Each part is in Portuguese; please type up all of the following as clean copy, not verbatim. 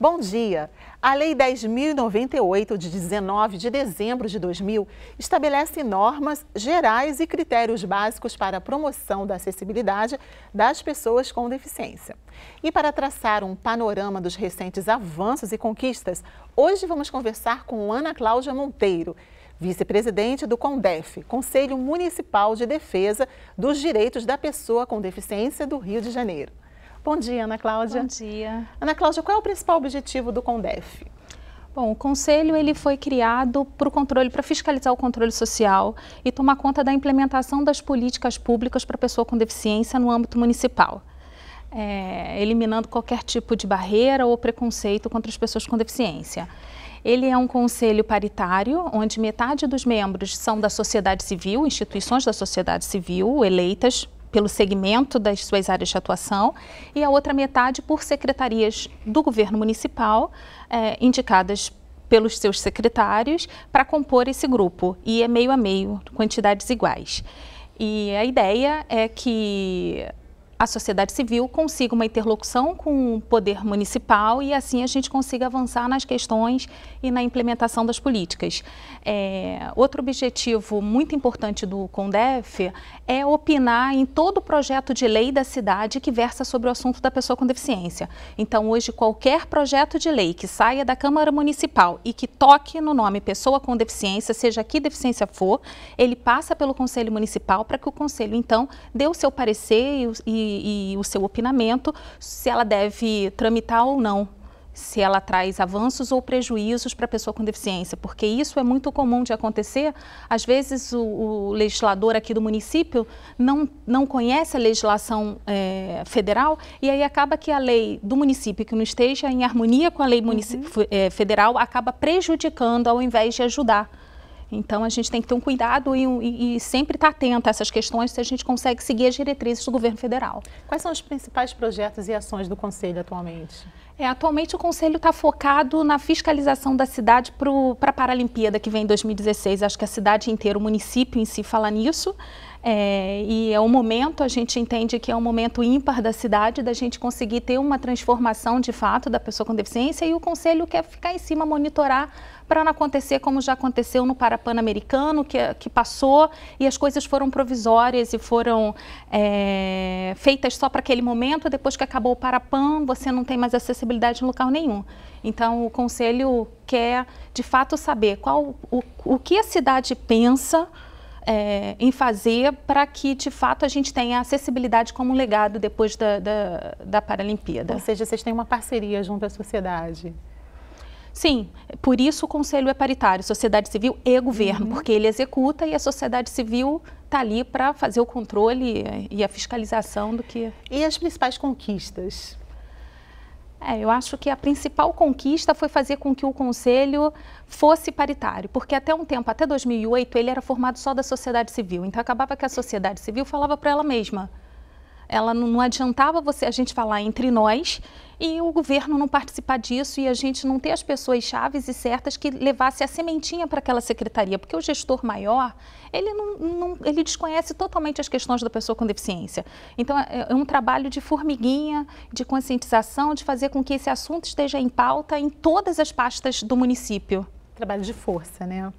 Bom dia! A Lei 10.098, de 19 de dezembro de 2000, estabelece normas gerais e critérios básicos para a promoção da acessibilidade das pessoas com deficiência. E para traçar um panorama dos recentes avanços e conquistas, hoje vamos conversar com Ana Cláudia Monteiro, vice-presidente do CONDEF, Conselho Municipal de Defesa dos Direitos da Pessoa com Deficiência do Rio de Janeiro. Bom dia, Ana Cláudia. Bom dia. Ana Cláudia, qual é o principal objetivo do CONDEF? Bom, o Conselho ele foi criado para fiscalizar o controle social e tomar conta da implementação das políticas públicas para a pessoa com deficiência no âmbito municipal, eliminando qualquer tipo de barreira ou preconceito contra as pessoas com deficiência. Ele é um conselho paritário, onde metade dos membros são da sociedade civil, instituições da sociedade civil, eleitas pelo segmento das suas áreas de atuação, e a outra metade por secretarias do governo municipal, indicadas pelos seus secretários, para compor esse grupo, e é meio a meio, quantidades iguais. E a ideia é que a sociedade civil consiga uma interlocução com o poder municipal e assim a gente consiga avançar nas questões e na implementação das políticas. Outro objetivo muito importante do CONDEF é opinar em todo o projeto de lei da cidade que versa sobre o assunto da pessoa com deficiência. Então, hoje, qualquer projeto de lei que saia da Câmara Municipal e que toque no nome pessoa com deficiência, seja que deficiência for, ele passa pelo Conselho Municipal para que o Conselho, então, dê o seu parecer e o seu opinamento, se ela deve tramitar ou não, se ela traz avanços ou prejuízos para a pessoa com deficiência, porque isso é muito comum de acontecer. Às vezes o legislador aqui do município não conhece a legislação federal e aí acaba que a lei do município que não esteja em harmonia com a lei federal acaba prejudicando ao invés de ajudar. Então, a gente tem que ter um cuidado e sempre estar atento a essas questões se a gente consegue seguir as diretrizes do governo federal. Quais são os principais projetos e ações do Conselho atualmente? Atualmente o Conselho está focado na fiscalização da cidade para a Paralimpíada que vem em 2016. Acho que a cidade inteira, o município em si fala nisso. E é um momento, a gente entende que é um momento ímpar da cidade, da gente conseguir ter uma transformação de fato da pessoa com deficiência, e o Conselho quer ficar em cima, monitorar, para não acontecer como já aconteceu no Parapan-Americano, que passou e as coisas foram provisórias e foram feitas só para aquele momento. Depois que acabou o Parapan, você não tem mais acessibilidade em local nenhum. Então, o Conselho quer, de fato, saber o que a cidade pensa em fazer para que, de fato, a gente tenha acessibilidade como um legado depois da Paralimpíada. Ou seja, vocês têm uma parceria junto à sociedade. Sim, por isso o Conselho é paritário, sociedade civil e governo, porque ele executa e a sociedade civil está ali para fazer o controle e a fiscalização do que... E as principais conquistas? Eu acho que a principal conquista foi fazer com que o Conselho fosse paritário, porque até um tempo, até 2008, ele era formado só da sociedade civil. Então, acabava que a sociedade civil falava para ela mesma. Ela não adiantava a gente falar entre nós e o governo não participar disso e a gente não ter as pessoas chaves e certas que levasse a sementinha para aquela secretaria, porque o gestor maior, ele desconhece totalmente as questões da pessoa com deficiência. Então, é um trabalho de formiguinha, de conscientização, de fazer com que esse assunto esteja em pauta em todas as pastas do município. Trabalho de força, né?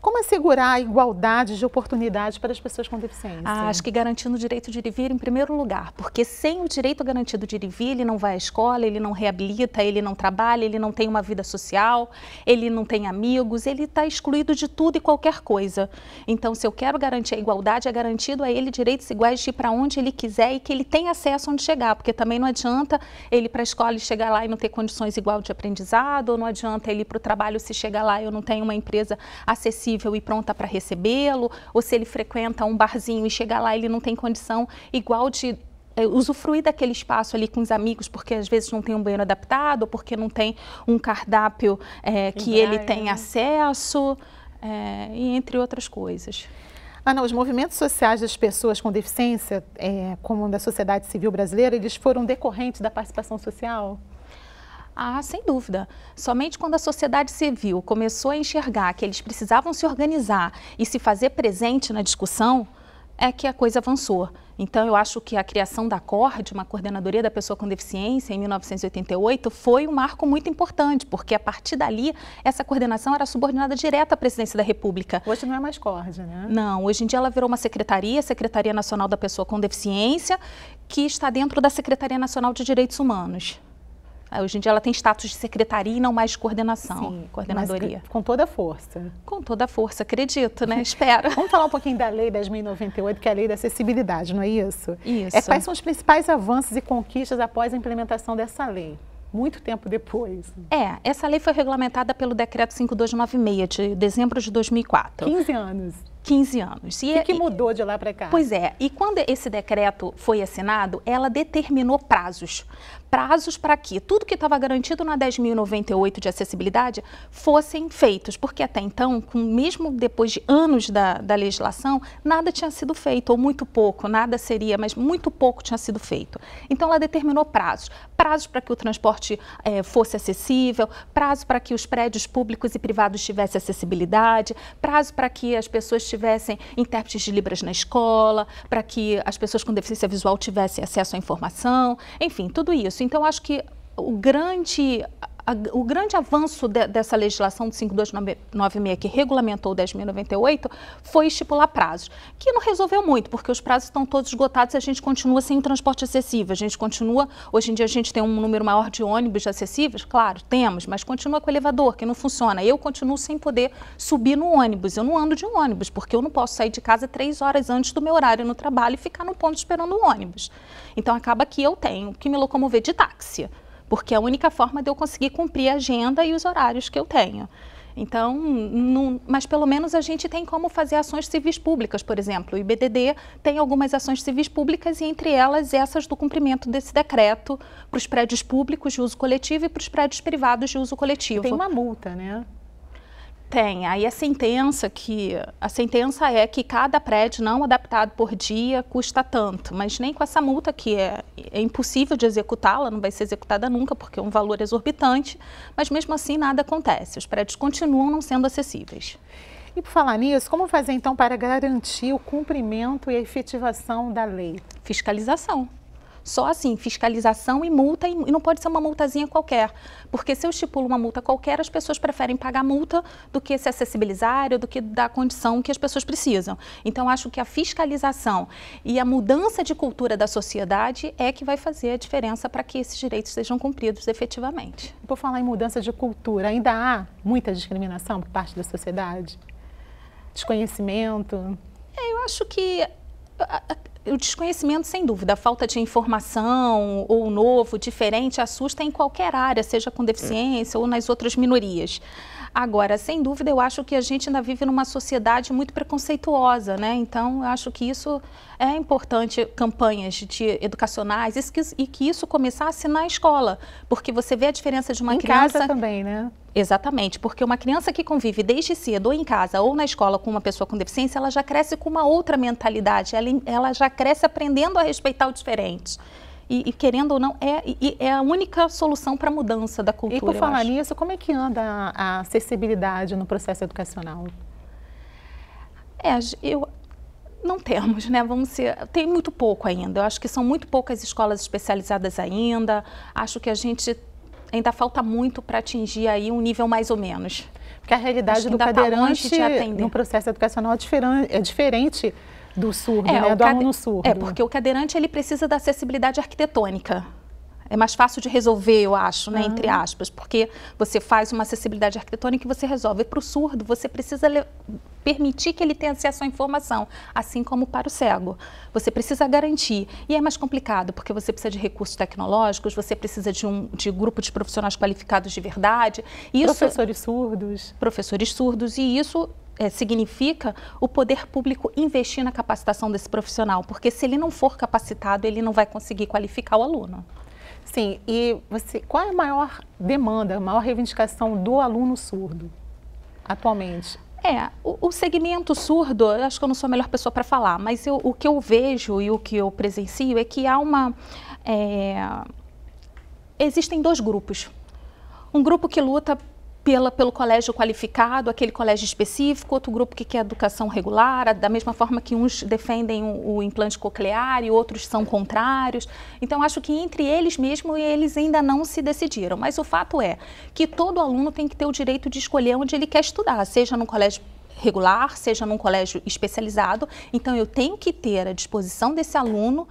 Como assegurar a igualdade de oportunidades para as pessoas com deficiência? Acho que garantindo o direito de ir e vir em primeiro lugar, porque sem o direito garantido de ir e vir, ele não vai à escola, ele não reabilita, ele não trabalha, ele não tem uma vida social, ele não tem amigos, ele está excluído de tudo e qualquer coisa. Então, se eu quero garantir a igualdade, é garantido a ele direitos iguais de ir para onde ele quiser e que ele tenha acesso onde chegar, porque também não adianta ele ir para a escola e chegar lá e não ter condições igual de aprendizado, ou não adianta ele ir para o trabalho se chegar lá eu não tenho uma empresa acessível e pronta para recebê-lo, ou se ele frequenta um barzinho e chega lá ele não tem condição igual de usufruir daquele espaço ali com os amigos, porque às vezes não tem um banheiro adaptado, ou porque não tem um cardápio que ele tem acesso, e entre outras coisas. Ana, os movimentos sociais das pessoas com deficiência, como da sociedade civil brasileira, eles foram decorrentes da participação social? Sem dúvida. Somente quando a sociedade civil começou a enxergar que eles precisavam se organizar e se fazer presente na discussão, é que a coisa avançou. Então, eu acho que a criação da CORD, uma Coordenadoria da Pessoa com Deficiência, em 1988, foi um marco muito importante, porque a partir dali, essa coordenação era subordinada direta à Presidência da República. Hoje não é mais CORD, né? Não, hoje em dia ela virou uma secretaria, Secretaria Nacional da Pessoa com Deficiência, que está dentro da Secretaria Nacional de Direitos Humanos. Hoje em dia ela tem status de secretaria e não mais de coordenação, Sim, coordenadoria. Mas com toda a força. Com toda a força, acredito, né? Espero. Vamos falar um pouquinho da Lei 10.098, que é a Lei da Acessibilidade, não é isso? Isso. Quais são os principais avanços e conquistas após a implementação dessa lei? Muito tempo depois. Essa lei foi regulamentada pelo Decreto 5296, de dezembro de 2004. 15 anos. 15 anos. O que mudou de lá para cá? Pois é, e quando esse decreto foi assinado, ela determinou prazos. Prazos para que tudo que estava garantido na 10.098 de acessibilidade fossem feitos, porque até então, mesmo depois de anos da legislação, nada tinha sido feito, ou muito pouco, nada seria, mas muito pouco tinha sido feito. Então ela determinou prazos. Prazos para que o transporte fosse acessível, prazo para que os prédios públicos e privados tivessem acessibilidade, prazo para que as pessoas tivessem intérpretes de Libras na escola, para que as pessoas com deficiência visual tivessem acesso à informação, enfim, tudo isso. Então, acho que o grande avanço dessa legislação de 5296, que regulamentou o 10.098, foi estipular prazos, que não resolveu muito, porque os prazos estão todos esgotados e a gente continua sem o transporte acessível. A gente continua, hoje em dia a gente tem um número maior de ônibus acessíveis, claro, temos, mas continua com o elevador, que não funciona. Eu continuo sem poder subir no ônibus, eu não ando de um ônibus, porque eu não posso sair de casa 3 horas antes do meu horário no trabalho e ficar no ponto esperando o ônibus. Então acaba que eu tenho que me locomover de táxi, porque é a única forma de eu conseguir cumprir a agenda e os horários que eu tenho. Então, mas pelo menos a gente tem como fazer ações civis públicas, por exemplo. O IBDD tem algumas ações civis públicas e entre elas essas do cumprimento desse decreto para os prédios públicos de uso coletivo e para os prédios privados de uso coletivo. Tem uma multa, né? Tem. Aí a sentença é que cada prédio não adaptado por dia custa tanto, mas nem com essa multa que é impossível de executá-la, não vai ser executada nunca porque é um valor exorbitante, mas mesmo assim nada acontece, os prédios continuam não sendo acessíveis. E por falar nisso, como fazer então para garantir o cumprimento e a efetivação da lei? Fiscalização. Só assim, fiscalização e multa, e não pode ser uma multazinha qualquer, porque se eu estipulo uma multa qualquer, as pessoas preferem pagar multa do que se acessibilizar ou do que dar a condição que as pessoas precisam. Então, acho que a fiscalização e a mudança de cultura da sociedade é que vai fazer a diferença para que esses direitos sejam cumpridos efetivamente. Por falar em mudança de cultura, ainda há muita discriminação por parte da sociedade? Desconhecimento? Eu acho que o desconhecimento, sem dúvida, a falta de informação ou novo, diferente, assusta em qualquer área, seja com deficiência ou nas outras minorias. Agora, sem dúvida, eu acho que a gente ainda vive numa sociedade muito preconceituosa, né? Então, eu acho que isso é importante, campanhas educacionais, e que isso começasse na escola, porque você vê a diferença de uma criança... Em casa também, né? Exatamente, porque uma criança que convive desde cedo, ou em casa ou na escola com uma pessoa com deficiência, ela já cresce com uma outra mentalidade, ela já cresce aprendendo a respeitar o diferente. E querendo ou não, é a única solução para a mudança da cultura. E por falar nisso, como é que anda a acessibilidade no processo educacional? Não temos, né? Tem muito pouco ainda. Eu acho que são muito poucas escolas especializadas ainda. Acho que ainda falta muito para atingir aí um nível mais ou menos. Porque a realidade do cadeirante no processo educacional é diferente do surdo, né? Do aluno surdo. Porque o cadeirante ele precisa da acessibilidade arquitetônica. É mais fácil de resolver, eu acho, né, entre aspas, porque você faz uma acessibilidade arquitetônica e você resolve. Para o surdo, você precisa permitir que ele tenha acesso à informação, assim como para o cego. Você precisa garantir. E é mais complicado, porque você precisa de recursos tecnológicos, você precisa de grupo de profissionais qualificados de verdade. Professores surdos. Professores surdos, e isso... significa o poder público investir na capacitação desse profissional, porque se ele não for capacitado, ele não vai conseguir qualificar o aluno. Sim, e qual é a maior demanda, a maior reivindicação do aluno surdo atualmente? O segmento surdo, eu acho que eu não sou a melhor pessoa para falar, mas o que eu vejo e o que eu presencio é que existem 2 grupos. Um grupo que luta pelo colégio qualificado, aquele colégio específico, outro grupo que quer educação regular, da mesma forma que uns defendem o implante coclear e outros são contrários. Então, acho que entre eles mesmo, eles ainda não se decidiram. Mas o fato é que todo aluno tem que ter o direito de escolher onde ele quer estudar, seja num colégio regular, seja num colégio especializado. Então, eu tenho que ter à disposição desse aluno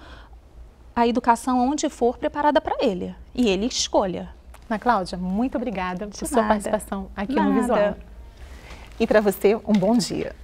a educação onde for preparada para ele, e ele escolha. Ana Cláudia, muito obrigada por sua participação aqui no Visual. E para você, um bom dia.